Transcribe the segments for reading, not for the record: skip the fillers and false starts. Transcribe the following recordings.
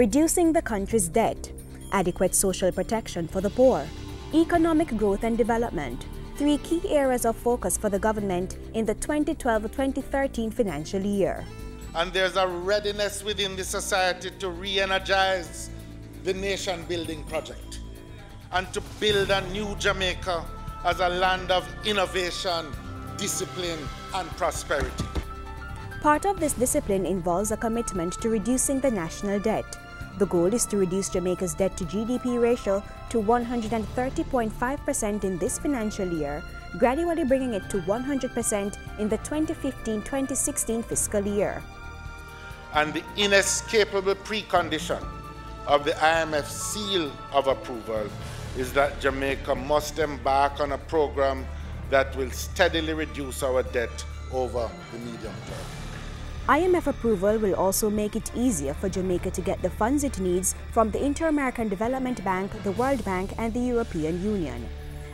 reducing the country's debt, adequate social protection for the poor, economic growth and development, three key areas of focus for the government in the 2012-2013 financial year. And there's a readiness within the society to re-energize the nation-building project and to build a new Jamaica as a land of innovation, discipline, and prosperity. Part of this discipline involves a commitment to reducing the national debt. The goal is to reduce Jamaica's debt to GDP ratio to 130.5% in this financial year, gradually bringing it to 100% in the 2015-2016 fiscal year. And the inescapable precondition of the IMF seal of approval is that Jamaica must embark on a program that will steadily reduce our debt over the medium term. IMF approval will also make it easier for Jamaica to get the funds it needs from the Inter-American Development Bank, the World Bank, and the European Union.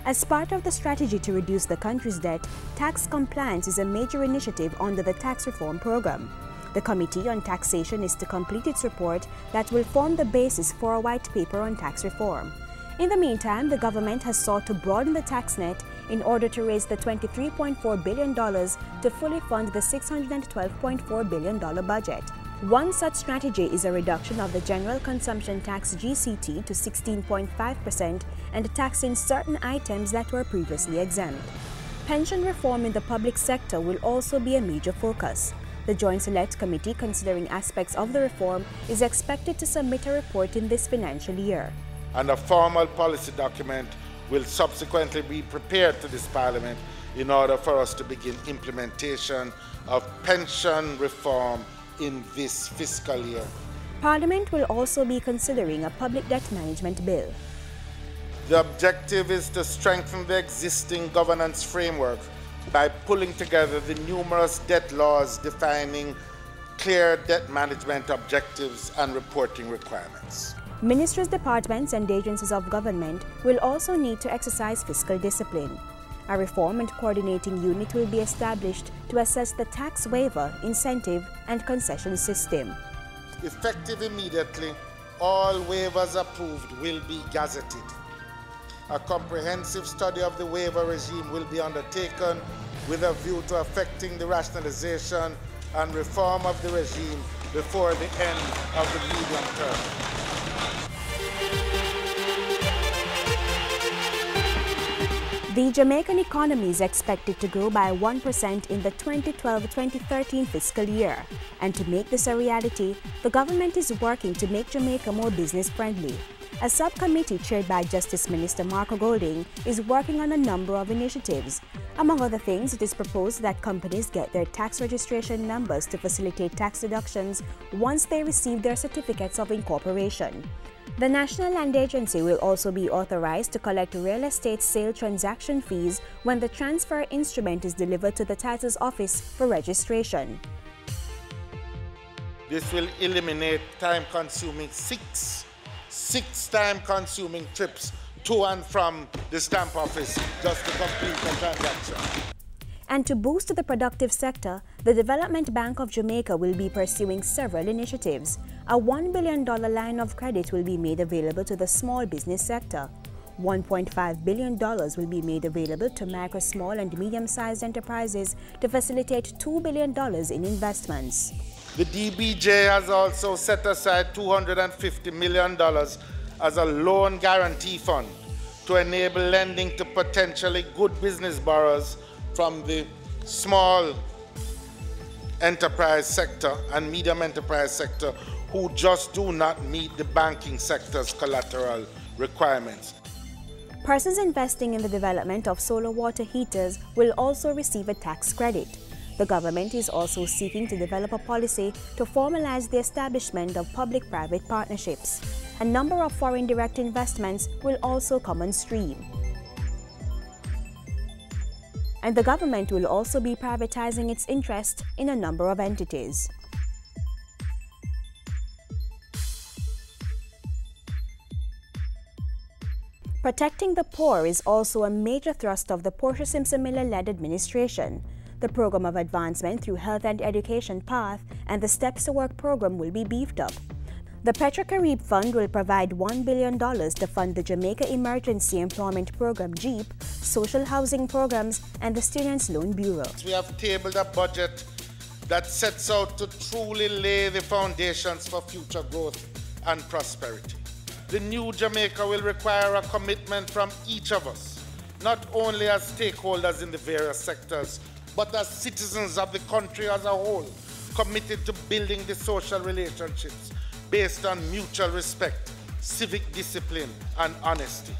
As part of the strategy to reduce the country's debt, tax compliance is a major initiative under the tax reform program. The Committee on Taxation is to complete its report that will form the basis for a white paper on tax reform. In the meantime, the government has sought to broaden the tax net in order to raise the $23.4 billion to fully fund the $612.4 billion budget. One such strategy is a reduction of the general consumption tax GCT to 16.5% and taxing certain items that were previously exempt. Pension reform in the public sector will also be a major focus. The Joint Select Committee considering aspects of the reform is expected to submit a report in this financial year. And a formal policy document will subsequently be prepared to this Parliament in order for us to begin implementation of pension reform in this fiscal year. Parliament will also be considering a public debt management bill. The objective is to strengthen the existing governance framework by pulling together the numerous debt laws defining clear debt management objectives and reporting requirements. Ministries, departments, and agencies of government will also need to exercise fiscal discipline. A reform and coordinating unit will be established to assess the tax waiver, incentive, and concession system. Effective immediately, all waivers approved will be gazetted. A comprehensive study of the waiver regime will be undertaken with a view to effecting the rationalization and reform of the regime before the end of the medium term. The Jamaican economy is expected to grow by 1% in the 2012-2013 fiscal year. And to make this a reality, the government is working to make Jamaica more business-friendly. A subcommittee chaired by Justice Minister Marco Golding is working on a number of initiatives. Among other things, it is proposed that companies get their tax registration numbers to facilitate tax deductions once they receive their certificates of incorporation. The National Land Agency will also be authorized to collect real estate sale transaction fees when the transfer instrument is delivered to the titles office for registration. This will eliminate time-consuming six time-consuming trips to and from the stamp office just to complete the transaction. And to boost the productive sector, the Development Bank of Jamaica will be pursuing several initiatives. A $1 billion line of credit will be made available to the small business sector. $1.5 billion will be made available to micro, small, and medium-sized enterprises to facilitate $2 billion in investments. The DBJ has also set aside $250 million as a loan guarantee fund to enable lending to potentially good business borrowers from the small enterprise sector and medium enterprise sector who just do not meet the banking sector's collateral requirements. Persons investing in the development of solar water heaters will also receive a tax credit. The government is also seeking to develop a policy to formalize the establishment of public-private partnerships. A number of foreign direct investments will also come on stream. And the government will also be privatizing its interest in a number of entities. Protecting the poor is also a major thrust of the Portia Simpson Miller-led administration. The Program of Advancement through Health and Education PATH and the Steps to Work program will be beefed up. The Petro-Carib Fund will provide $1 billion to fund the Jamaica Emergency Employment Program, JEEP, social housing programs, and the Students' Loan Bureau. We have tabled a budget that sets out to truly lay the foundations for future growth and prosperity. The new Jamaica will require a commitment from each of us, not only as stakeholders in the various sectors, but as citizens of the country as a whole, committed to building the social relationships based on mutual respect, civic discipline, and honesty.